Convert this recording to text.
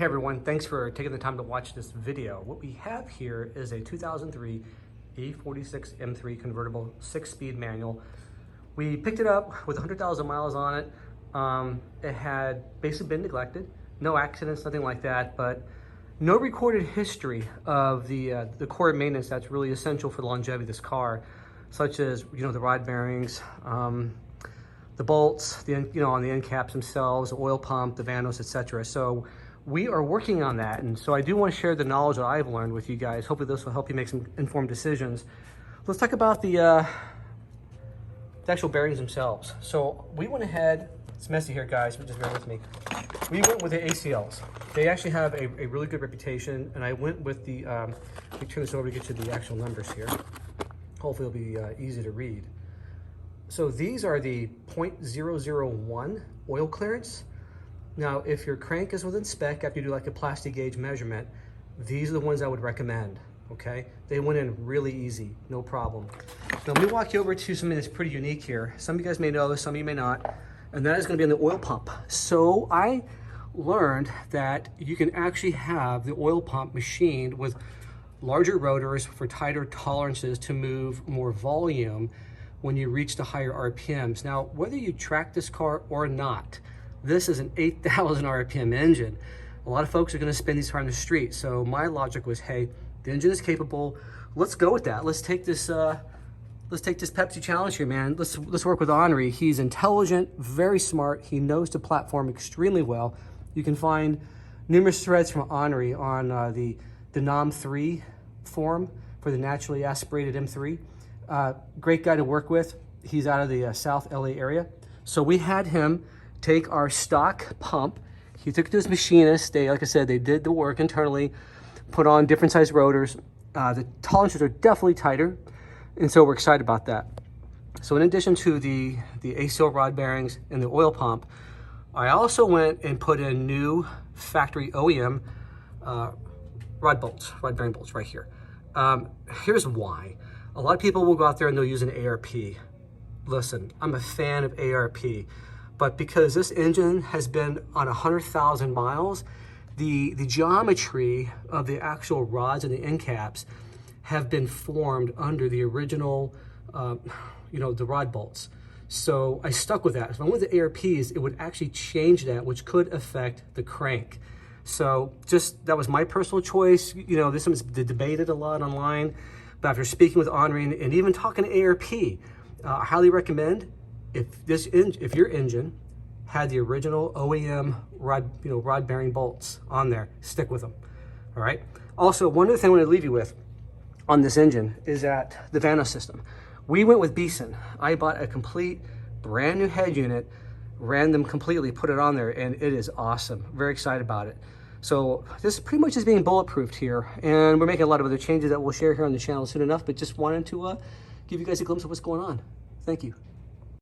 Hey everyone, thanks for taking the time to watch this video. What we have here is a 2003 e46 M3 convertible 6-speed manual. We picked it up with 100,000 miles on it. It had basically been neglected, no accidents, nothing like that, but no recorded history of the core maintenance that's really essential for the longevity of this car, such as the rod bearings, the bolts, on the end caps themselves, the oil pump, the Vanos, etc. So we are working on that, and so I do want to share the knowledge that I've learned with you guys. Hopefully this will help you make some informed decisions. Let's talk about the actual bearings themselves. So we went ahead, it's messy here guys, but just bear with me. We went with the ACLs. They actually have a really good reputation, and I went with the, let me turn this over to get you the actual numbers here. Hopefully it'll be easy to read. So these are the 0.001 oil clearance. Now, if your crank is within spec, after you do like a plastic gauge measurement, these are the ones I would recommend, okay? They went in really easy, no problem. Now, let me walk you over to something that's pretty unique here. Some of you guys may know this, some of you may not, and that is gonna be in the oil pump. So I learned that you can actually have the oil pump machined with larger rotors for tighter tolerances to move more volume when you reach the higher RPMs. Now, whether you track this car or not, this is an 8,000 RPM engine. A lot of folks are gonna spend these cars on the street. So my logic was, hey, the engine is capable. Let's go with that. Let's take this Pepsi challenge here, man. Let's work with Anri. He's intelligent, very smart. He knows the platform extremely well. You can find numerous threads from Anri on the NOM 3 forum for the naturally aspirated M3. Great guy to work with. He's out of the South LA area. So we had him take our stock pump. He took it to his machinist. Like I said, they did the work internally, put on different size rotors. The tolerances are definitely tighter, and so we're excited about that. So in addition to the ACL rod bearings and the oil pump, I also went and put in new factory OEM rod bearing bolts right here. Here's why. A lot of people will go out there and they'll use an ARP. Listen, I'm a fan of ARP, but because this engine has been on 100,000 miles, the geometry of the actual rods and the end caps have been formed under the original, the rod bolts. So I stuck with that. If I went with the ARPs, it would actually change that, which could affect the crank. So that was my personal choice. This was debated a lot online, but after speaking with Anri and even talking to ARP, I highly recommend if your engine had the original OEM rod bearing bolts on there, stick with them. All right. Also, one other thing I want to leave you with on this engine is that the Vanos system. We went with Beisan. I bought a complete brand new head unit, ran them completely, put it on there, and it is awesome. Very excited about it. So this pretty much is being bulletproofed here, and we're making a lot of other changes that we'll share here on the channel soon enough, but just wanted to give you guys a glimpse of what's going on. Thank you.